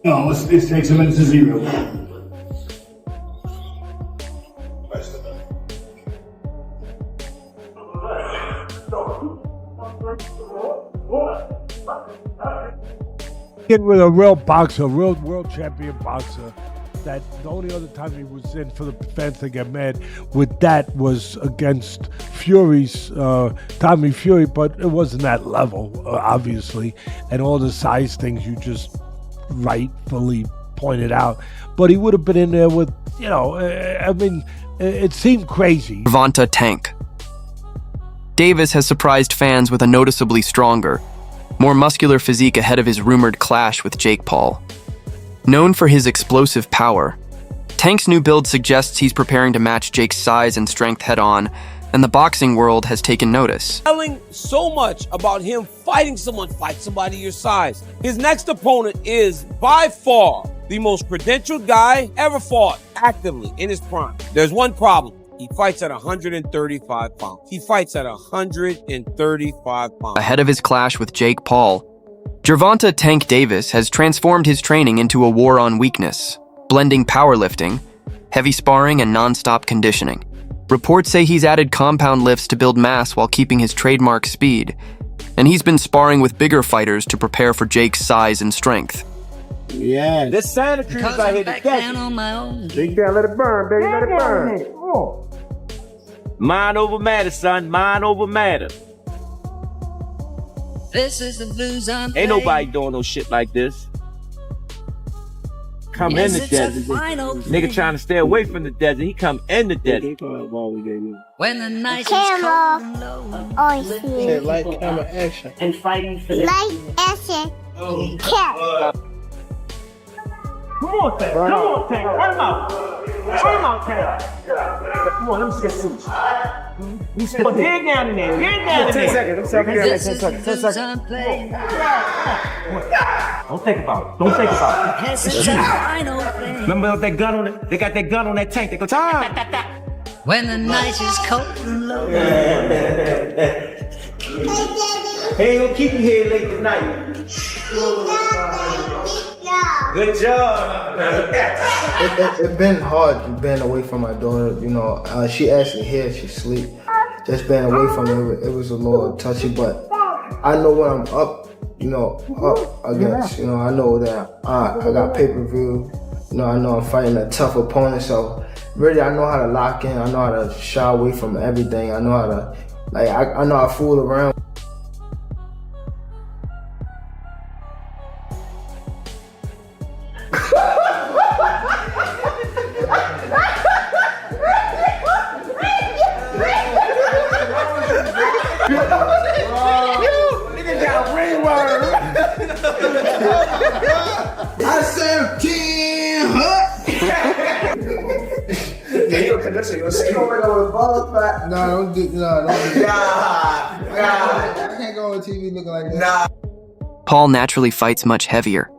No, this takes a minute to zero. Get with a real boxer, a real world champion boxer. That the only other time he was in for the fans to get mad with that was against Fury's Tommy Fury, but it wasn't that level, obviously, and all the size things you just rightfully pointed out. But he would have been in there with, it seemed crazy. Gervonta Tank. Davis has surprised fans with a noticeably stronger, more muscular physique ahead of his rumored clash with Jake Paul. Known for his explosive power, Tank's new build suggests he's preparing to match Jake's size and strength head-on, and the boxing world has taken notice. Telling so much about him fighting someone, fight somebody your size. His next opponent is, by far, the most credentialed guy ever fought actively in his prime. There's one problem. He fights at 135 pounds. He fights at 135 pounds. Ahead of his clash with Jake Paul, Gervonta Tank Davis has transformed his training into a war on weakness, blending powerlifting, heavy sparring, and non-stop conditioning. Reports say he's added compound lifts to build mass while keeping his trademark speed, and he's been sparring with bigger fighters to prepare for Jake's size and strength. Yeah, this Santa Cruz out here to catch you. Dig down, let it burn, baby, let it burn. Oh. Mind over matter, son, mind over matter. This is the blues I'm Ain't nobody doing no shit like this. Come in the desert. Nigga trying to stay away from the desert. He come in the desert. when the night is cold and low. Oh, see. Light camera action. And fighting for light action. Cat. Come on, Tank. Come on, Tank. Run him out. Run him out, Tank. Come on, let me get some. Dig down in there. Dig down in there. 10 seconds. 'Cause this is the blues I'm playing. Don't think about it. Don't think about it. This is the final thing. Remember that gun on it? They got that gun on that tank. They go, time. When the night is cold and low. He ain't gonna keep you here late tonight. Good job. It's been hard being away from my daughter. She actually here, she sleep. Just being away from her, it was a little touchy, but I know when I'm up, up against. I know that I got pay-per-view. I know I'm fighting a tough opponent, so really I know how to lock in. I know how to shy away from everything. I know how to, I know how to fool around. I said 10 No, don't do I can't go on TV looking like that. Paul naturally fights much heavier,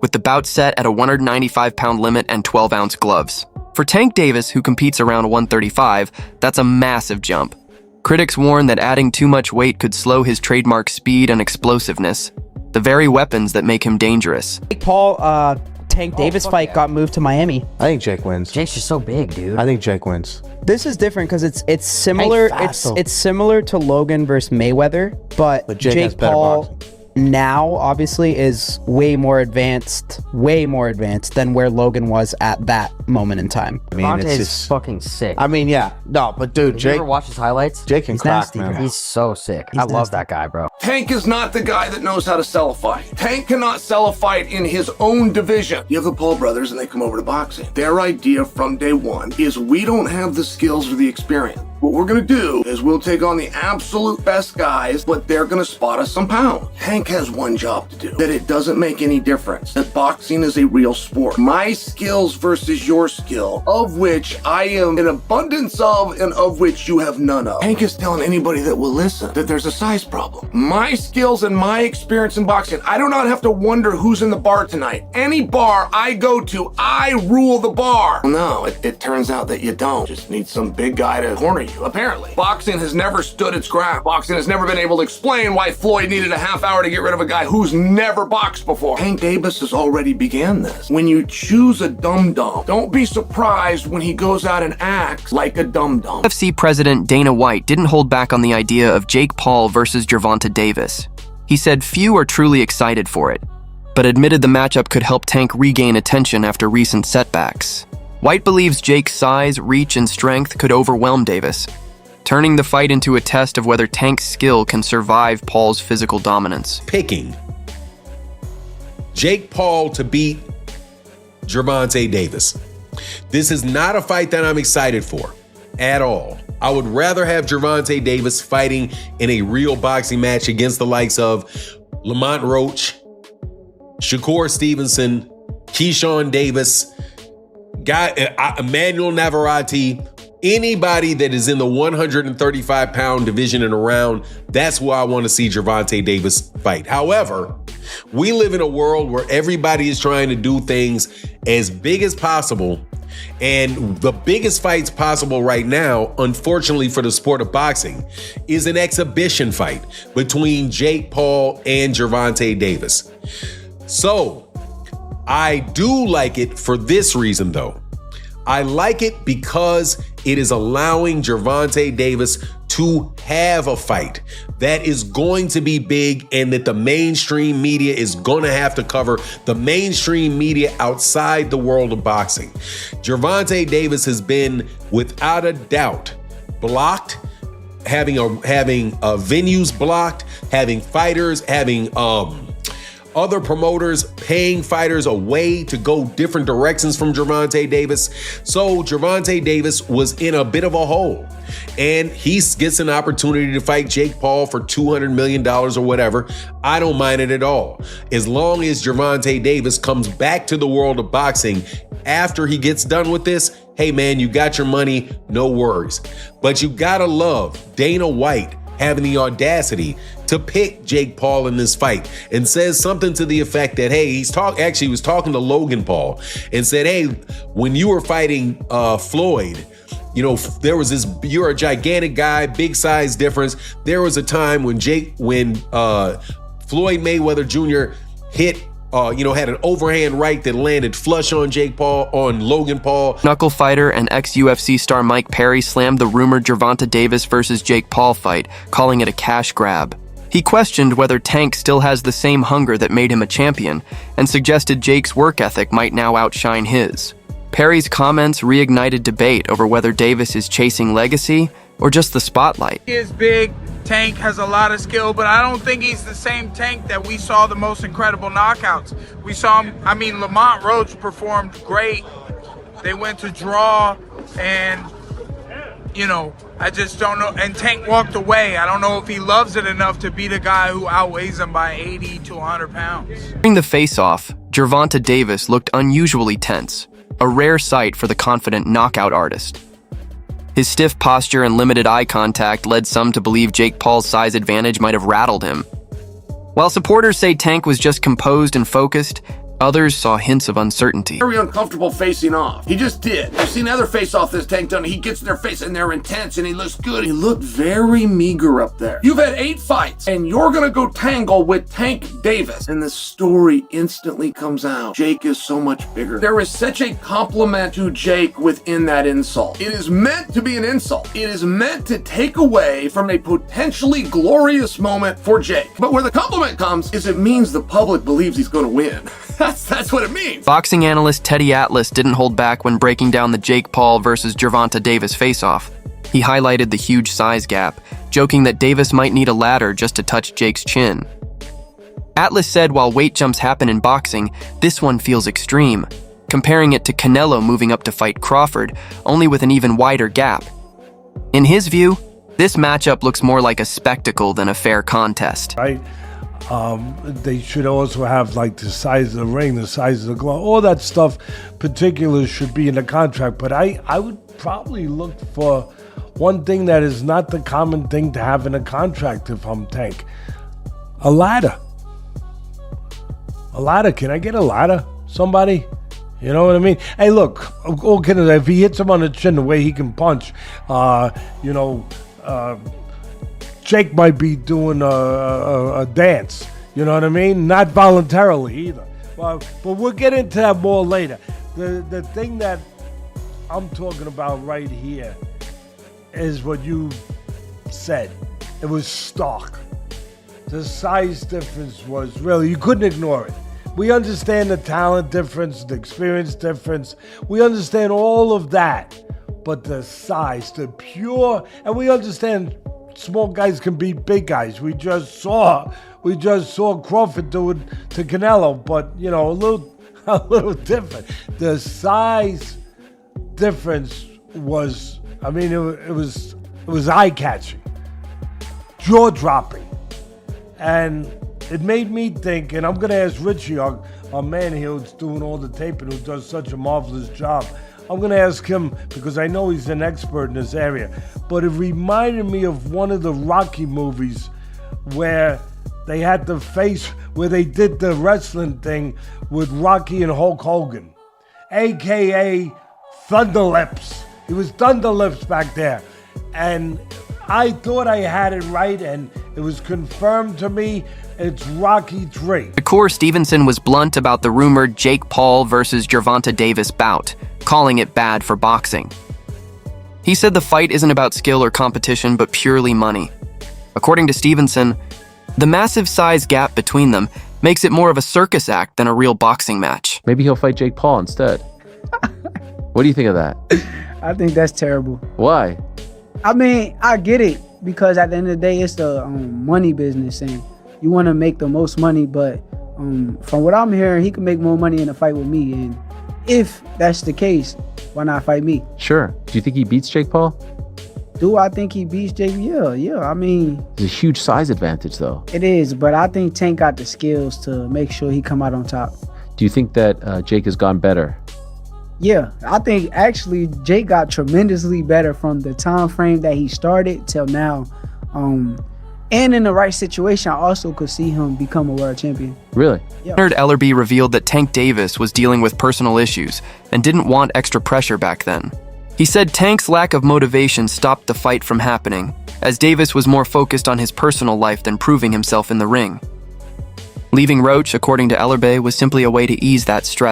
with the bout set at a 195-pound limit and 12-ounce gloves. For Tank Davis, who competes around 135, that's a massive jump. Critics warn that adding too much weight could slow his trademark speed and explosiveness, the very weapons that make him dangerous. Paul Tank Davis fight got moved to Miami. I think Jake wins. Jake's just so big, dude. I think Jake wins. This is different because it's similar. It's similar to Logan versus Mayweather, but Jake has better Paul boxing. now obviously is way more advanced than where Logan was at that moment in time. I mean, Gervonta it's is just fucking sick. I mean, yeah. No, but dude, Did you Jake. ever watch his highlights? Jake can He's crack, nasty, man. bro. He's so sick. He's I love nasty. that guy, bro. Tank is not the guy that knows how to sell a fight. Tank cannot sell a fight in his own division. You have the Paul brothers and they come over to boxing. Their idea from day one is we don't have the skills or the experience. What we're gonna do is we'll take on the absolute best guys, but they're gonna spot us some pounds. Tank has one job to do, that it doesn't make any difference, that boxing is a real sport. My skills versus your skill, of which I am an abundance of and of which you have none of. Tank is telling anybody that will listen that there's a size problem. My skills and my experience in boxing, I do not have to wonder who's in the bar tonight. Any bar I go to, I rule the bar. No, it turns out that you don't. Just need some big guy to corner you. you, apparently. Boxing has never stood its ground. Boxing has never been able to explain why Floyd needed a half hour to get rid of a guy who's never boxed before. Tank Davis has already began this. When you choose a dum-dum, don't be surprised when he goes out and acts like a dum-dum. UFC president Dana White didn't hold back on the idea of Jake Paul versus Gervonta Davis. He said few are truly excited for it, but admitted the matchup could help Tank regain attention after recent setbacks. White believes Jake's size, reach, and strength could overwhelm Davis, turning the fight into a test of whether Tank's skill can survive Paul's physical dominance. Picking Jake Paul to beat Gervonta Davis. This is not a fight that I'm excited for at all. I would rather have Gervonta Davis fighting in a real boxing match against the likes of Lamont Roach, Shakur Stevenson, Keyshawn Davis, Emmanuel Navarrete, anybody that is in the 135-pound division and around. That's where I want to see Gervonta Davis fight. However, we live in a world where everybody is trying to do things as big as possible. And the biggest fights possible right now, unfortunately for the sport of boxing, is an exhibition fight between Jake Paul and Gervonta Davis. So I do like it for this reason, though. I like it because it is allowing Gervonta Davis to have a fight that is going to be big and that the mainstream media is going to have to cover, the mainstream media outside the world of boxing. Gervonta Davis has been, without a doubt, blocked, having venues blocked, having fighters, having other promoters paying fighters away to go different directions from Gervonta Davis. So Gervonta Davis was in a bit of a hole, and he gets an opportunity to fight Jake Paul for $200 million or whatever. I don't mind it at all. As long as Gervonta Davis comes back to the world of boxing after he gets done with this, hey man, you got your money, no worries. But you gotta love Dana White having the audacity to pick Jake Paul in this fight, and says something to the effect that, hey, he was talking to Logan Paul and said, hey, when you were fighting Floyd, you know, there was this, you're a gigantic guy, big size difference. There was a time when Floyd Mayweather Jr. had an overhand right that landed flush on Logan Paul. Knuckle fighter and ex-UFC star Mike Perry slammed the rumored Gervonta Davis versus Jake Paul fight, calling it a cash grab. He questioned whether Tank still has the same hunger that made him a champion, and suggested Jake's work ethic might now outshine his. Perry's comments reignited debate over whether Davis is chasing legacy or just the spotlight. He is big. Tank has a lot of skill, but I don't think he's the same Tank that we saw the most incredible knockouts. We saw him, Lamont Roach performed great. They went to draw, and, I just don't know. And Tank walked away. I don't know if he loves it enough to beat a guy who outweighs him by 80 to 100 pounds. During the face-off, Gervonta Davis looked unusually tense, a rare sight for the confident knockout artist. His stiff posture and limited eye contact led some to believe Jake Paul's size advantage might have rattled him. While supporters say Tank was just composed and focused, others saw hints of uncertainty. Very uncomfortable facing off. He just did. I've seen other face-off this Tank done. He gets in their face and they're intense and he looks good. He looked very meager up there. You've had 8 fights and you're gonna go tangle with Tank Davis. And the story instantly comes out. Jake is so much bigger. There is such a compliment to Jake within that insult. It is meant to be an insult. It is meant to take away from a potentially glorious moment for Jake. But where the compliment comes is it means the public believes he's gonna win. That's what it means. Boxing analyst Teddy Atlas didn't hold back when breaking down the Jake Paul versus Gervonta Davis face-off. He highlighted the huge size gap, joking that Davis might need a ladder just to touch Jake's chin. Atlas said while weight jumps happen in boxing, this one feels extreme, comparing it to Canelo moving up to fight Crawford, only with an even wider gap. In his view, this matchup looks more like a spectacle than a fair contest. They should also have like the size of the ring, the size of the glove, all that stuff. Particulars should be in the contract. But I would probably look for one thing that is not the common thing to have in a contract if I'm Tank. A ladder. A ladder. Can I get a ladder? Somebody? You know what I mean? Hey, look, all kidding, if he hits him on the chin the way he can punch, Jake might be doing a dance. You know what I mean? Not voluntarily either. But we'll get into that more later. The thing that I'm talking about right here is what you said. It was stark. The size difference was really, you couldn't ignore it. We understand the talent difference, the experience difference. We understand all of that. But the size, the pure, and we understand small guys can beat big guys. We just saw Crawford do it to Canelo, but a little different. The size difference was, it was eye-catching, jaw-dropping, and it made me think. And I'm gonna ask Richie, our man here who's doing all the taping, who does such a marvelous job. I'm going to ask him because I know he's an expert in this area. But it reminded me of one of the Rocky movies where they had the face, where they did the wrestling thing with Rocky and Hulk Hogan, a.k.a. Thunder Lips. He was Thunder Lips back there. And I thought I had it right, and it was confirmed to me. It's Rocky 3. Shakur Stevenson was blunt about the rumored Jake Paul versus Gervonta Davis bout, calling it bad for boxing. He said the fight isn't about skill or competition, but purely money. According to Stevenson, the massive size gap between them makes it more of a circus act than a real boxing match. Maybe he'll fight Jake Paul instead. What do you think of that? I think that's terrible. Why? I get it, because at the end of the day, it's the money business, and you want to make the most money, but from what I'm hearing, he can make more money in a fight with me, and if that's the case, why not fight me? Sure. Do you think he beats Jake Paul? Do I think he beats Jake? Yeah. It's a huge size advantage, though. It is, but I think Tank got the skills to make sure he come out on top. Do you think that Jake has gone better? Yeah, I think actually Jake got tremendously better from the time frame that he started till now. And in the right situation, I also could see him become a world champion. Really? Yeah. Leonard Ellerby revealed that Tank Davis was dealing with personal issues and didn't want extra pressure back then. He said Tank's lack of motivation stopped the fight from happening, as Davis was more focused on his personal life than proving himself in the ring. Leaving Roach, according to Ellerby, was simply a way to ease that stress.